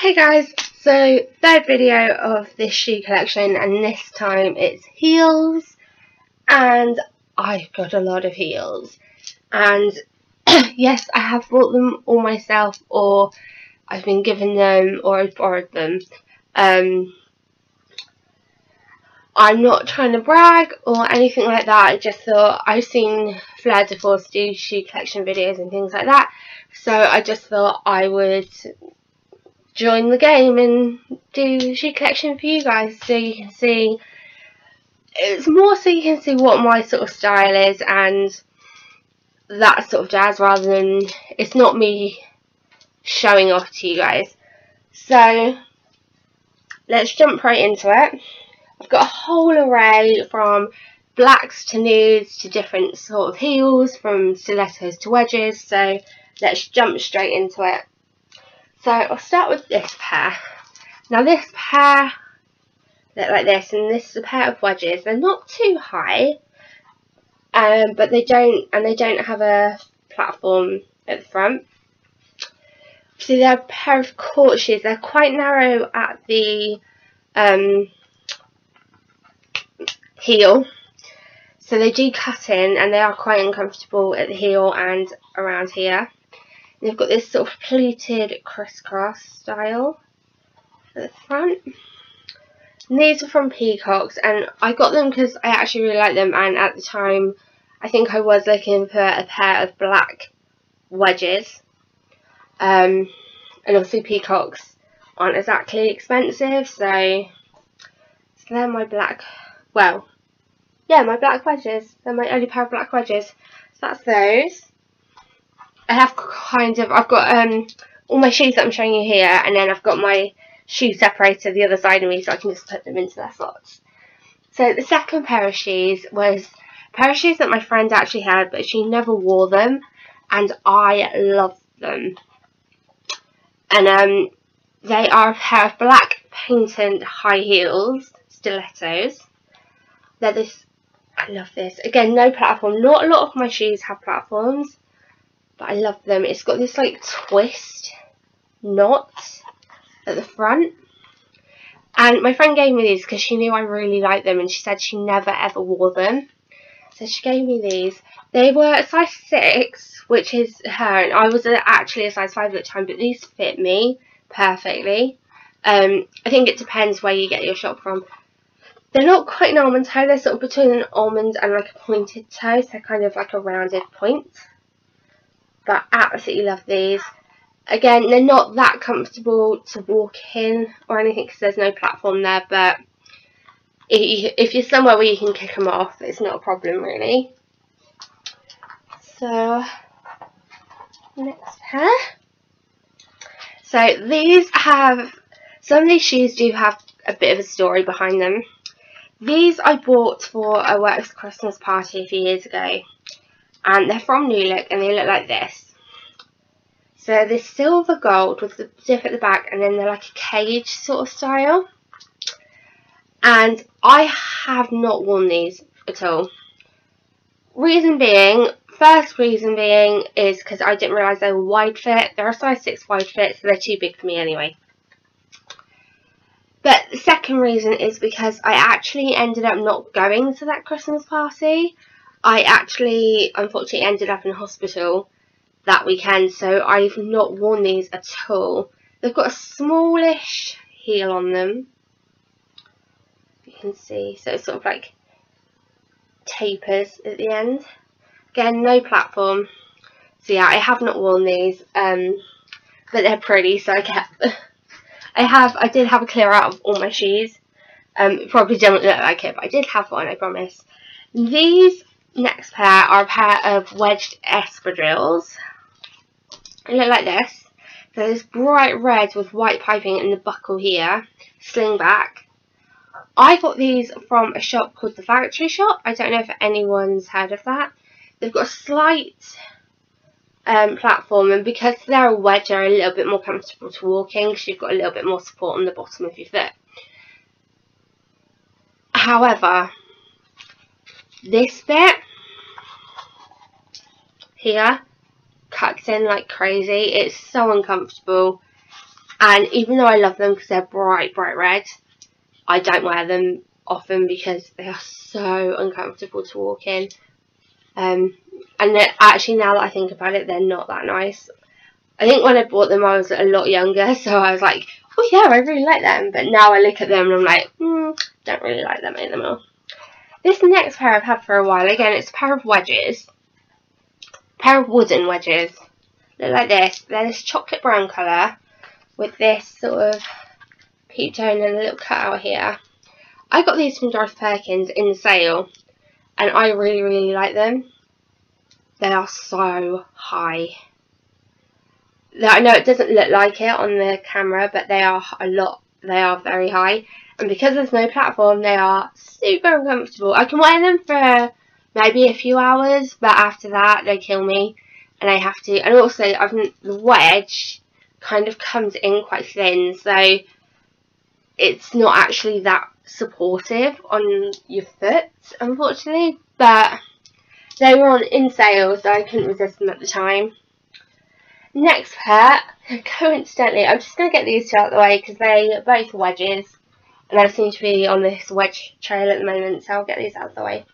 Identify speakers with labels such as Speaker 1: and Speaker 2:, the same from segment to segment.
Speaker 1: Hey guys, so third video of this shoe collection, and this time it's heels, and I've got a lot of heels, and yes, I have bought them all myself, or I've been given them, or I've borrowed them. I'm not trying to brag or anything like that. I just thought, I've seen Fleur de Force do shoe collection videos and things like that, so I just thought I would join the game and do shoe collection for you guys, so you can see. It's more so you can see what my sort of style is and that sort of jazz, rather than it's not me showing off to you guys. So let's jump right into it. I've got a whole array from blacks to nudes to different sort of heels, from stilettos to wedges, so let's jump straight into it. So I'll start with this pair. Now this pair look like this, and this is a pair of wedges. They're not too high, but they don't have a platform at the front. So they're a pair of court shoes. They're quite narrow at the heel, so they do cut in, and they are quite uncomfortable at the heel and around here. They've got this sort of pleated crisscross style at the front. And these are from Peacocks, and I got them because I actually really like them, and at the time I think I was looking for a pair of black wedges. And obviously Peacocks aren't exactly expensive, so they're my black, well, yeah, my black wedges. They're my only pair of black wedges. So that's those. I have I've got all my shoes that I'm showing you here, and then I've got my shoe separator the other side of me, so I can just put them into their slots. So the second pair of shoes was a pair of shoes that my friend actually had, but she never wore them, and I love them. And they are a pair of black painted high heels, stilettos. They're this, I love this. Again, no platform. Not a lot of my shoes have platforms, but I love them. It's got this like twist knot at the front, and my friend gave me these because she knew I really liked them, and she said she never ever wore them, so she gave me these. They were a size 6, which is her, and I was actually a size 5 at the time, but these fit me perfectly. I think it depends where you get your shop from. They're not quite an almond toe, they're sort of between an almond and like a pointed toe, so they're kind of like a rounded point. But I absolutely love these. Again, they're not that comfortable to walk in or anything because there's no platform there, but if you're somewhere where you can kick them off, it's not a problem really. So, next pair. So these have, some of these shoes do have a bit of a story behind them. These I bought for a works Christmas party a few years ago, and they're from New Look, and they look like this. So they're silver gold with the zip at the back, and then they're like a cage sort of style. And I have not worn these at all. First reason being is because I didn't realise they were wide fit. They're a size 6 wide fit, so they're too big for me anyway. But the second reason is because I actually ended up not going to that Christmas party. I actually, unfortunately, ended up in hospital that weekend, so I've not worn these at all. They've got a smallish heel on them, you can see, so it's sort of like tapers at the end. Again, no platform, so yeah, I have not worn these, but they're pretty, so I kept them. I did have a clear out of all my shoes. It probably don't look like it, but I did have one, I promise. These next pair are a pair of wedged espadrilles. They look like this. So this bright red with white piping in the buckle here, sling back. I got these from a shop called the Factory Shop. I don't know if anyone's heard of that. They've got a slight platform, and because they're a wedge, they're a little bit more comfortable to walk in because you've got a little bit more support on the bottom of your foot. However, this bit here cuts in like crazy. It's so uncomfortable. And even though I love them because they're bright red, I don't wear them often because they are so uncomfortable to walk in. And actually, now that I think about it, they're not that nice. I think when I bought them I was a lot younger, so I was like, oh yeah, I really like them. But now I look at them and I'm like, don't really like them anymore. This next pair I've had for a while. Again, it's a pair of wedges. A pair of wooden wedges. Look like this. They're this chocolate brown colour with this sort of peep tone and a little cutout here. I got these from Dorothy Perkins in the sale, and I really like them. They are so high. I know it doesn't look like it on the camera, but they are very high. And because there's no platform, they are super uncomfortable. I can wear them for maybe a few hours, but after that they kill me, and I have to. And also, the wedge kind of comes in quite thin, so it's not actually that supportive on your foot, unfortunately. But they were in sale, so I couldn't resist them at the time. Next pair, coincidentally, I'm just going to get these two out of the way because they are both wedges, and I seem to be on this wedge trail at the moment, so I'll get these out of the way.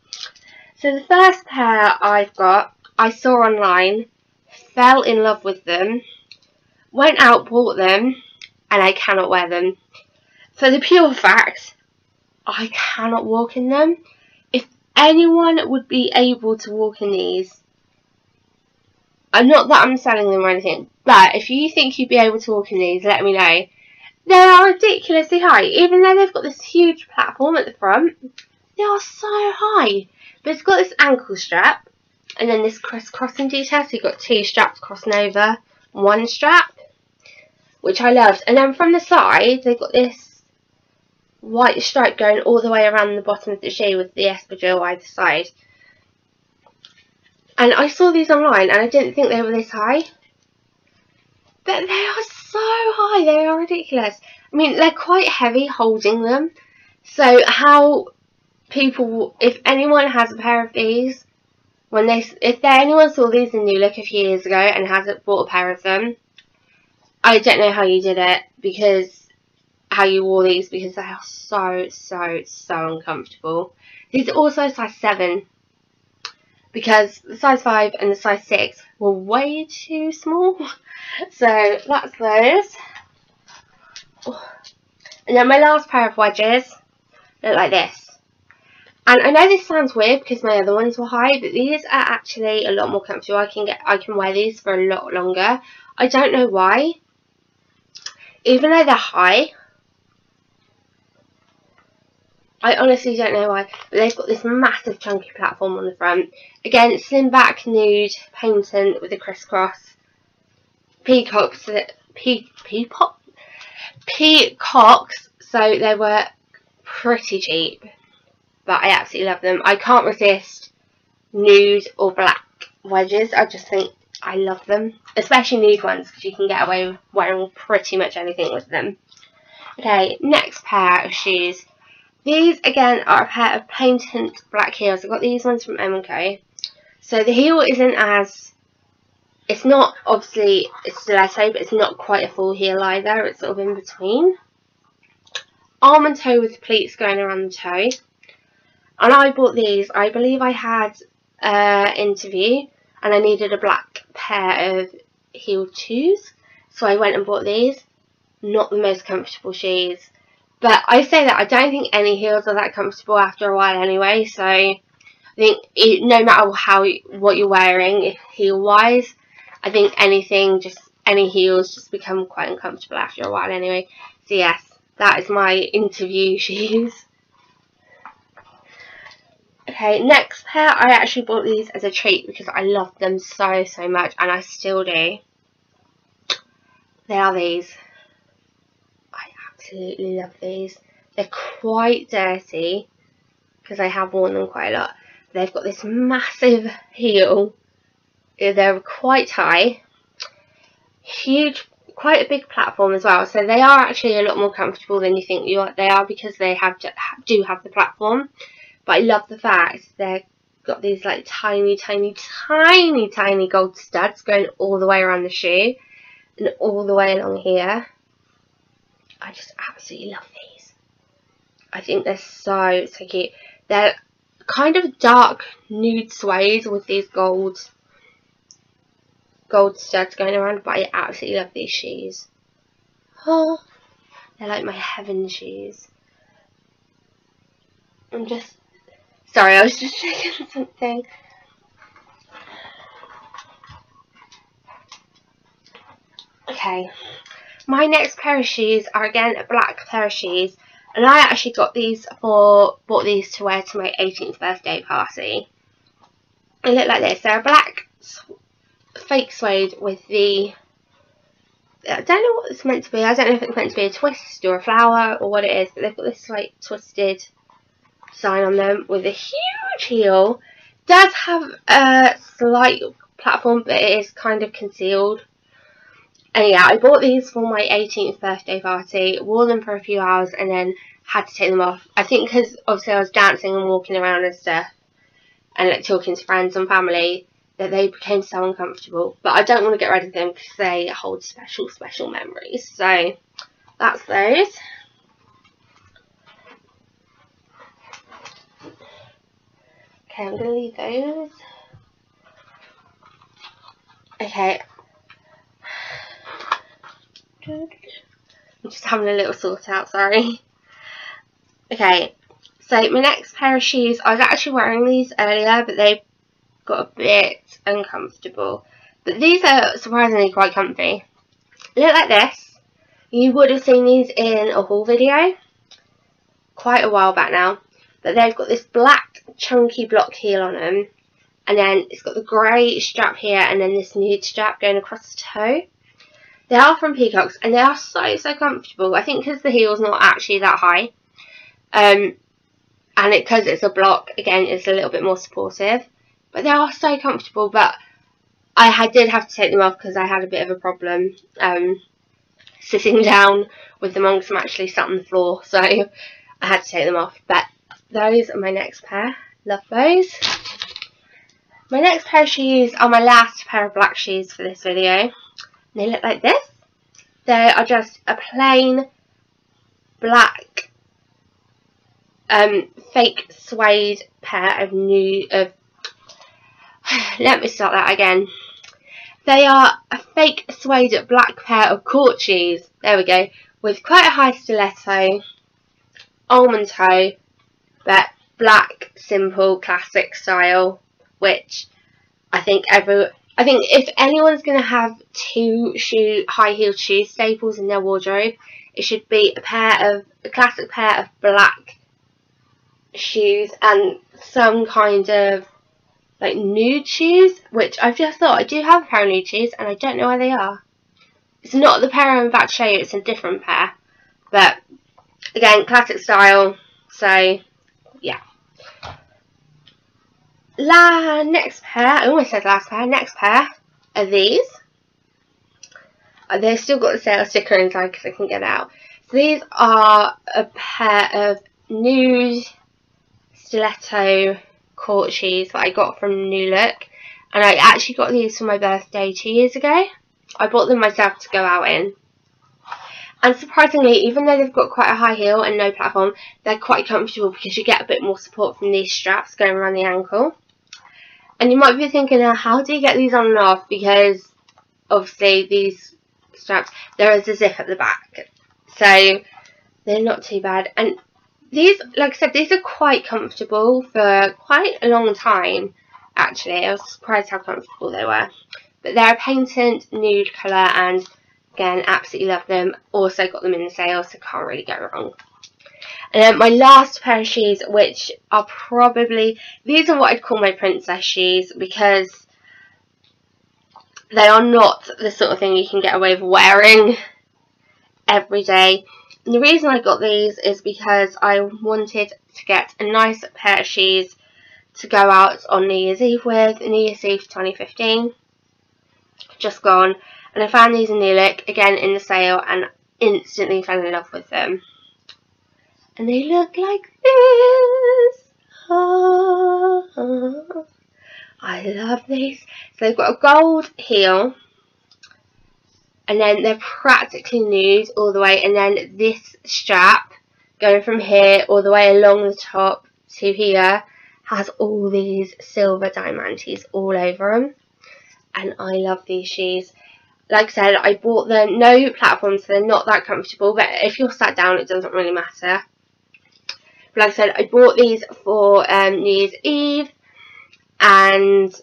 Speaker 1: So the first pair I've got, I saw online, fell in love with them, went out, bought them, and I cannot wear them. For the pure fact, I cannot walk in them. If anyone would be able to walk in these, not that I'm selling them or anything, but if you think you'd be able to walk in these, let me know. They are ridiculously high. Even though they've got this huge platform at the front, they are so high. But it's got this ankle strap, and then this crisscrossing detail, so you've got two straps crossing over one strap, which I loved. And then from the side, they've got this white stripe going all the way around the bottom of the shoe with the espadrille either side. And I saw these online and I didn't think they were this high. But they are so high, they are ridiculous. I mean, they're quite heavy holding them. So how people, if anyone has a pair of these, anyone saw these in New Look a few years ago and hasn't bought a pair of them, I don't know how you did it, how you wore these, because they are so uncomfortable. These are also size 7. Because the size 5 and the size 6 were way too small. So that's those. And then my last pair of wedges look like this. And I know this sounds weird because my other ones were high, but these are actually a lot more comfortable. I can wear these for a lot longer. I don't know why. Even though they're high, I honestly don't know why, but they've got this massive chunky platform on the front. Again, slim back, nude, patent with a crisscross. Peacocks, so they were pretty cheap, but I absolutely love them. I can't resist nude or black wedges. I just think I love them, especially nude ones, because you can get away with wearing pretty much anything with them. Okay, next pair of shoes. These, again, are a pair of patent black heels. I got these ones from M&Co. So the heel isn't as, it's not, obviously, it's stiletto, but it's not quite a full heel either. It's sort of in between. Arm and toe with pleats going around the toe. And I bought these. I believe I had an interview and I needed a black pair of heel 2s. So I went and bought these. Not the most comfortable shoes. But I say that I don't think any heels are that comfortable after a while anyway. So I think no matter what you're wearing, heel wise, I think any heels just become quite uncomfortable after a while anyway. So yes, that is my interview shoes. Okay, next pair, I actually bought these as a treat because I love them so much, and I still do. They are these. Absolutely love these. They're quite dirty because I have worn them quite a lot. They've got this massive heel. They're quite high, huge, quite a big platform as well. So they are actually a lot more comfortable than you think they are because they do have the platform. But I love the fact they've got these like tiny gold studs going all the way around the shoe and all the way along here. I just absolutely love these. I think they're so cute. They're kind of dark nude suede with these gold studs going around, but I absolutely love these shoes. Oh, they're like my heaven shoes. I'm just sorry, I was just checking something. Okay, my next pair of shoes are again a black pair of shoes, and I actually bought these to wear to my 18th birthday party. They look like this. They're a black fake suede with the, I don't know what it's meant to be. I don't know if it's meant to be a twist or a flower or what it is, but they've got this like twisted sign on them with a huge heel. It does have a slight platform, but it is kind of concealed. And yeah, I bought these for my 18th birthday party, wore them for a few hours, and then had to take them off. I think because obviously I was dancing and walking around and stuff, and like talking to friends and family, that they became so uncomfortable. But I don't want to get rid of them because they hold special memories. So that's those. Okay, I'm going to leave those. Okay. I'm just having a little sort out, sorry. Okay, so my next pair of shoes, I was actually wearing these earlier, but they got a bit uncomfortable. But these are surprisingly quite comfy. They look like this. You would have seen these in a haul video quite a while back now. But they've got this black chunky block heel on them. And then it's got the grey strap here and then this nude strap going across the toe. They are from Peacocks and they are so comfortable. I think because the heel's not actually that high. And because it's a block, again, it's a little bit more supportive. But they are so comfortable. But I did have to take them off because I had a bit of a problem sitting down with them on because I'm actually sat on the floor. So I had to take them off. But those are my next pair. Love those. My next pair of shoes are my last pair of black shoes for this video. They look like this. They are just a plain black fake suede pair of let me start that again. They are a fake suede black pair of court shoes. There we go. With quite a high stiletto, almond toe, but black, simple, classic style. Which I think if anyone's going to have two high heeled shoe staples in their wardrobe, it should be a classic pair of black shoes and some kind of like nude shoes, which I've just thought I do have a pair of nude shoes and I don't know where they are. It's not the pair I'm about to show you, it's a different pair. But again, classic style, so yeah. Next pair, I almost said last pair, next pair are these. They've still got the sale sticker inside because I couldn't get it out. So these are a pair of nude stiletto court shoes that I got from New Look. And I actually got these for my birthday 2 years ago. I bought them myself to go out in. And surprisingly, even though they've got quite a high heel and no platform, they're quite comfortable because you get a bit more support from these straps going around the ankle. And you might be thinking, how do you get these on and off? Because obviously these straps, there is a zip at the back. So they're not too bad. And these, like I said, these are quite comfortable for quite a long time, actually. I was surprised how comfortable they were. But they're a patent nude colour and again, absolutely love them. Also got them in the sale, so can't really go wrong. And then my last pair of shoes, which are probably, these are what I'd call my princess shoes because they are not the sort of thing you can get away with wearing every day. And the reason I got these is because I wanted to get a nice pair of shoes to go out on New Year's Eve with, New Year's Eve 2015, just gone. And I found these in New Look, again in the sale, and instantly fell in love with them. And they look like this. Oh, I love these. So they've got a gold heel. and then they're practically nude all the way, and then this strap going from here all the way along the top to here has all these silver diamantes all over them, and I love these shoes. Like I said, I bought them, no platforms, so they're not that comfortable, but if you're sat down it doesn't really matter. But like I said, I bought these for New Year's Eve, and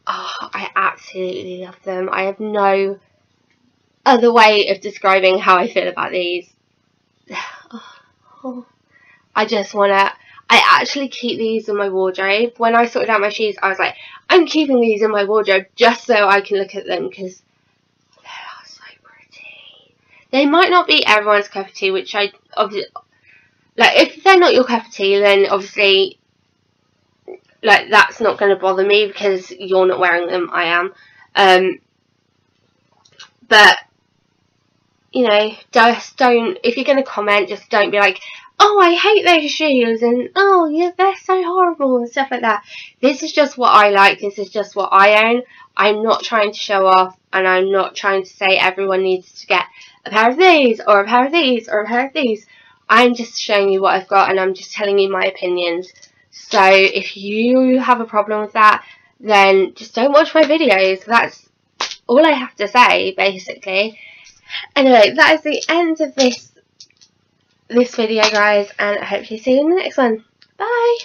Speaker 1: I absolutely love them. I have no other way of describing how I feel about these. I just want to, I actually keep these in my wardrobe. When I sorted out my shoes, I was like, I'm keeping these in my wardrobe just so I can look at them, because they are so pretty. They might not be everyone's cup of tea, which I obviously, like, if they're not your cup of tea, then obviously, like, that's not going to bother me because you're not wearing them, I am. But, you know, just don't, if you're going to comment, just don't be like, oh, I hate those shoes, and oh, yeah, they're so horrible, and stuff like that. This is just what I like, this is just what I own. I'm not trying to show off, and I'm not trying to say everyone needs to get a pair of these, or a pair of these, or a pair of these. I'm just showing you what I've got, and I'm just telling you my opinions. So if you have a problem with that, then just don't watch my videos. That's all I have to say, basically. Anyway, that is the end of this video, guys, and I hope you see you in the next one. Bye!